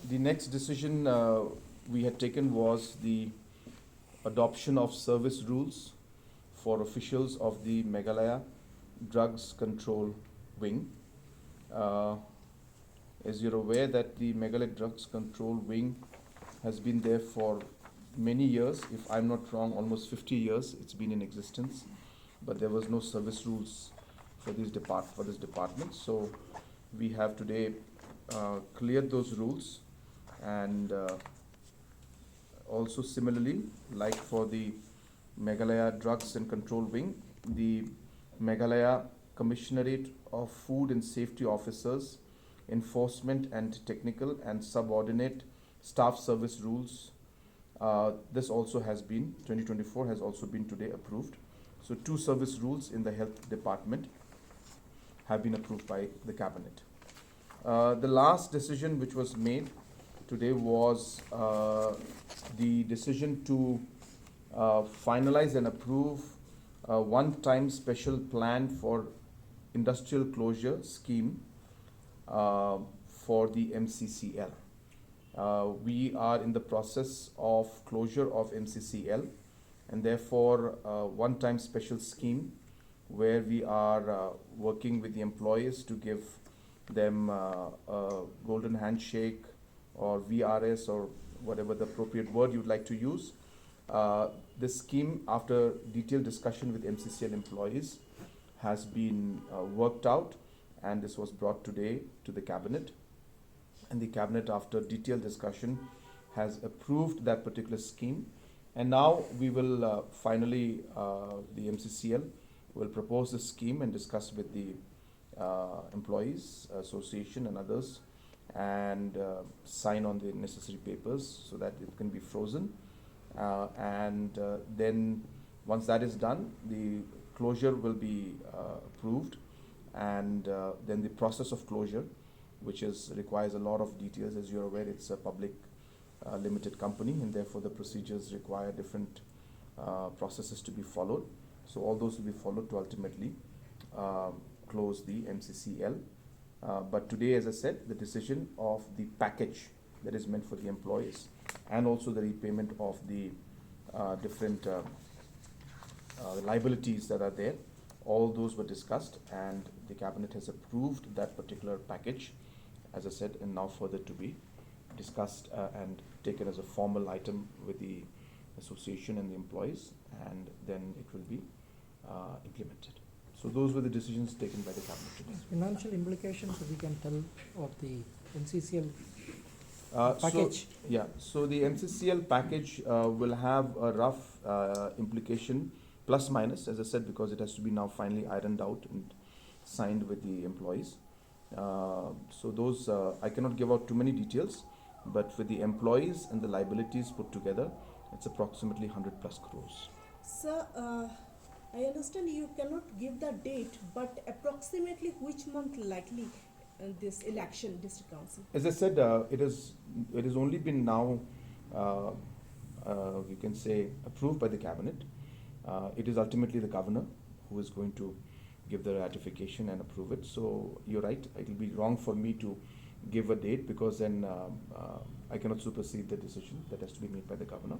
The next decision we had taken was the adoption of service rules for officials of the Meghalaya Drugs Control Wing. Uh, as you're aware that the Meghalaya Drugs Control Wing has been there for many years, if I'm not wrong, almost 50 years it's been in existence, but there was no service rules for this department. So we have today cleared those rules, and also similarly, like for the Meghalaya Drugs and Control Wing, the Meghalaya Commissionerate of Food and Safety Officers, Enforcement and Technical and Subordinate Staff Service Rules, this also has been, 2024 has also been today approved. So 2 service rules in the health department have been approved by the cabinet. The last decision which was made today was the decision to finalize and approve a one-time special plan for industrial closure scheme for the MCCL. We are in the process of closure of MCCL, and therefore one-time special scheme where we are working with the employees to give them a golden handshake or VRS or whatever the appropriate word you'd like to use. This scheme, after detailed discussion with MCCL employees, has been worked out, and this was brought today to the cabinet. And the cabinet, after detailed discussion, has approved that particular scheme. And now we will finally, the MCCL will propose the scheme and discuss with the employees association and others, and sign on the necessary papers so that it can be frozen. And then once that is done, the closure will be approved, and then the process of closure, which requires a lot of details. As you're aware, it's a public limited company, and therefore the procedures require different processes to be followed. So all those will be followed to ultimately close the MCCL. But today, as I said, the decision of the package that is meant for the employees, and also the repayment of the different liabilities that are there, all those were discussed, and the cabinet has approved that particular package, as I said, and now further to be discussed and taken as a formal item with the association and the employees, and then it will be implemented. So those were the decisions taken by the cabinet today. Financial implications we can tell of the MCCL package. So the MCCL package will have a rough implication, plus minus, as I said, because it has to be now finally ironed out and signed with the employees. So those, I cannot give out too many details, but for the employees and the liabilities put together, it's approximately 100 plus crores. Sir, I understand you cannot give the date, but approximately which month likely this election, district council? As I said, it has only been now, you can say, approved by the cabinet. It is ultimately the governor who is going to give the ratification and approve it. So you're right, it will be wrong for me to give a date, because then I cannot supersede the decision that has to be made by the governor.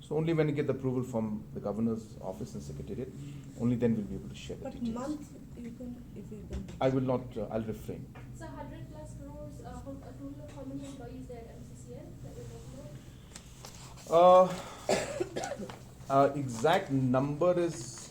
So only when you get the approval from the governor's office and secretariat, only then we'll be able to share the But details. month you can, if you can. I will not, I'll refrain. So 100 plus crores, a total of how many employees there at MCCL that we're talking about? Exact number is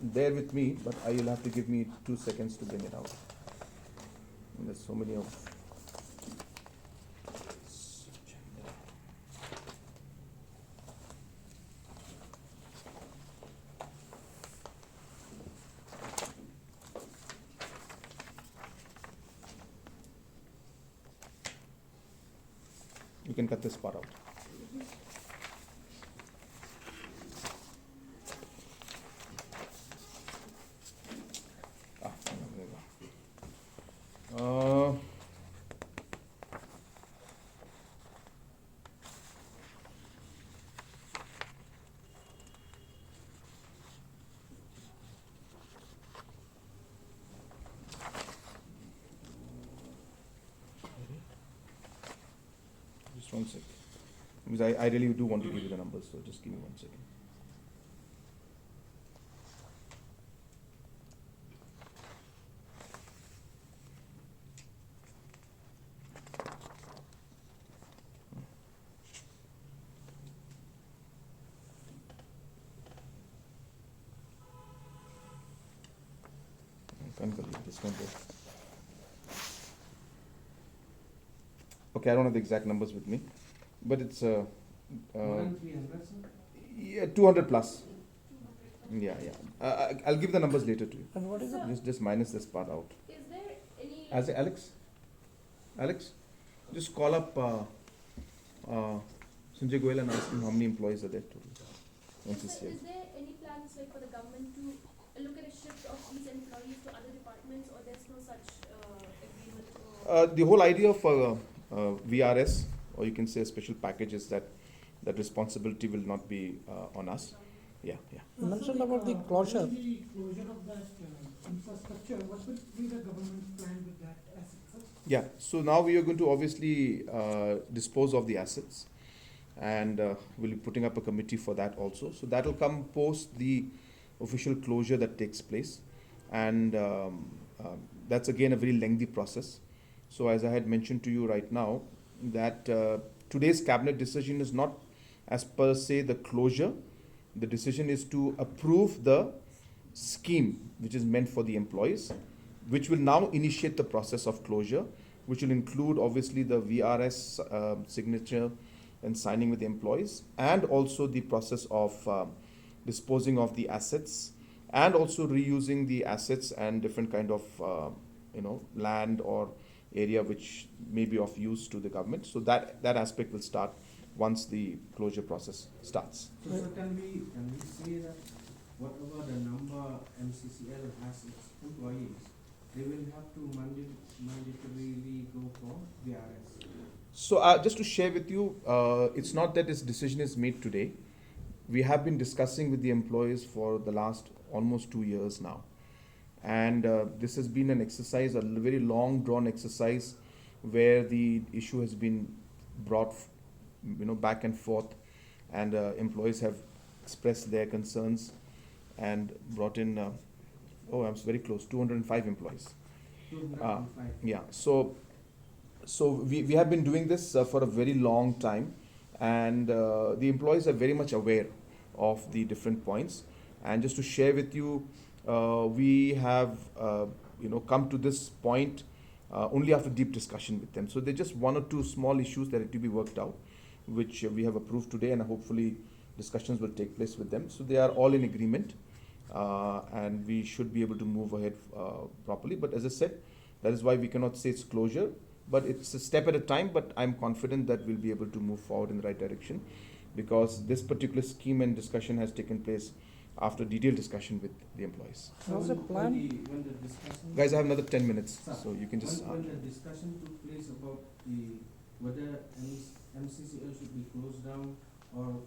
there with me, but you'll have to give me 2 seconds to bring it out. And there's so many of. You can cut this part out. There you go. Just 1 sec. Because I really do want to give you the numbers, so just give me 1 second. I can't believe this number. Okay, I don't have the exact numbers with me, but it's More than 300, sir? yeah, 200 plus. Yeah, yeah. I'll give the numbers later to you. And what is it? Just minus this part out. Is there any? Alex, just call up Sanjay Goyal and ask him how many employees are there total. Is there any plans like for the government to look at a shift of these employees to other departments, or there's no such agreement? Or The whole idea of VRS, or you can say a special package, is that responsibility will not be on us. Yeah, yeah. You mentioned about the closure. The closure of that infrastructure, what will be the government plan with that asset, sir? Yeah, so now we are going to obviously dispose of the assets, and we'll be putting up a committee for that also. So that will come post the official closure that takes place, and that's again a very lengthy process. So as I had mentioned to you right now, that today's cabinet decision is not as per se the closure. The decision is to approve the scheme which is meant for the employees, which will now initiate the process of closure, which will include obviously the VRS signature and signing with the employees, and also the process of disposing of the assets, and also reusing the assets and different kind of land or area which may be of use to the government. So that aspect will start once the closure process starts. So, sir, can we say that whatever the number MCCL has its employees, they will have to mandatorily go for VRS? So just to share with you, it's not that this decision is made today. We have been discussing with the employees for the last almost 2 years now. And this has been an exercise, a very long drawn exercise, where the issue has been brought back and forth, and employees have expressed their concerns and brought in, I'm very close, 205 employees. 205. Yeah, so we have been doing this for a very long time, and the employees are very much aware of the different points. And just to share with you, we have come to this point only after deep discussion with them. So there are just 1 or 2 small issues that need to be worked out, which we have approved today, and hopefully discussions will take place with them. So they are all in agreement, and we should be able to move ahead properly. But as I said, that is why we cannot say it's closure, but it's a step at a time. But I'm confident that we'll be able to move forward in the right direction, because this particular scheme and discussion has taken place after detailed discussion with the employees. Was a plan? When the discussion, Guys, I have another 10 minutes, Sir, so you can just. when the discussion took place about whether MCCL should be closed down or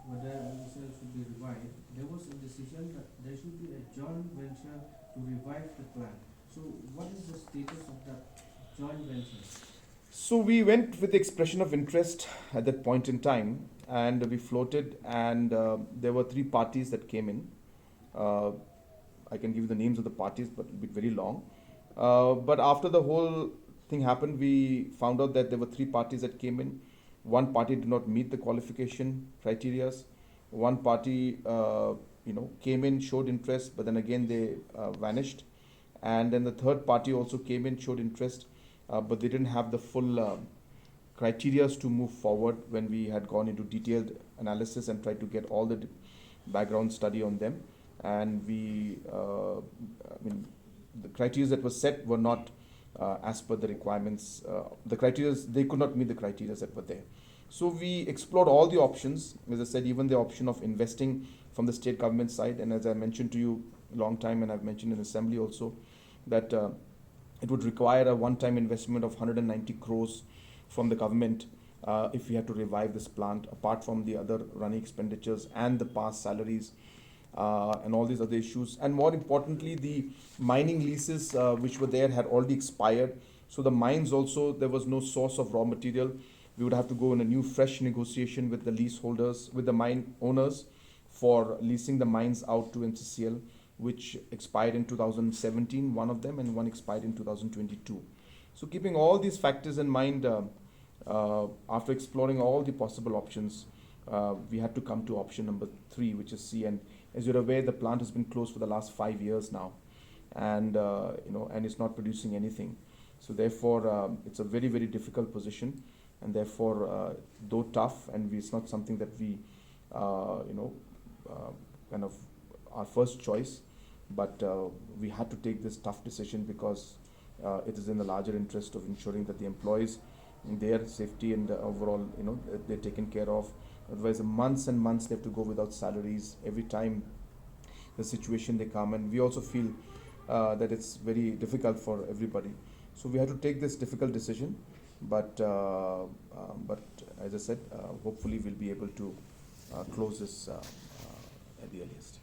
whether MCCL should be revived, there was a decision that there should be a joint venture to revive the plan. So what is the status of that joint venture? So we went with the expression of interest at that point in time, and we floated, and there were 3 parties that came in. I can give you the names of the parties, but it'll be very long. But after the whole thing happened, we found out that there were 3 parties that came in. 1 party did not meet the qualification criteria. 1 party, came in, showed interest, but then again they vanished. And then the 3rd party also came in, showed interest, but they didn't have the full criteria to move forward when we had gone into detailed analysis and tried to get all the background study on them. And the criteria that were set were not as per the requirements. The criteria, they could not meet the criteria that were there. So we explored all the options, as I said, even the option of investing from the state government side. And as I mentioned to you a long time, and I've mentioned in assembly also, that it would require a one-time investment of 190 crores from the government if we had to revive this plant, apart from the other running expenditures and the past salaries and all these other issues. And more importantly, the mining leases which were there had already expired. So the mines also, there was no source of raw material. We would have to go in a new fresh negotiation with the leaseholders, with the mine owners, for leasing the mines out to MCCL, which expired in 2017, one of them, and one expired in 2022. So keeping all these factors in mind, after exploring all the possible options, we had to come to option number 3, which is C. And as you're aware, the plant has been closed for the last 5 years now, and and it's not producing anything. So therefore, it's a very, very difficult position, and therefore, though tough, and it's not something that we, kind of our first choice, but we had to take this tough decision because it is in the larger interest of ensuring that the employees, their safety and overall, they're taken care of. Otherwise, months and months they have to go without salaries every time the situation they come, and we also feel that it's very difficult for everybody. So we had to take this difficult decision, but as I said, hopefully we'll be able to close this at the earliest.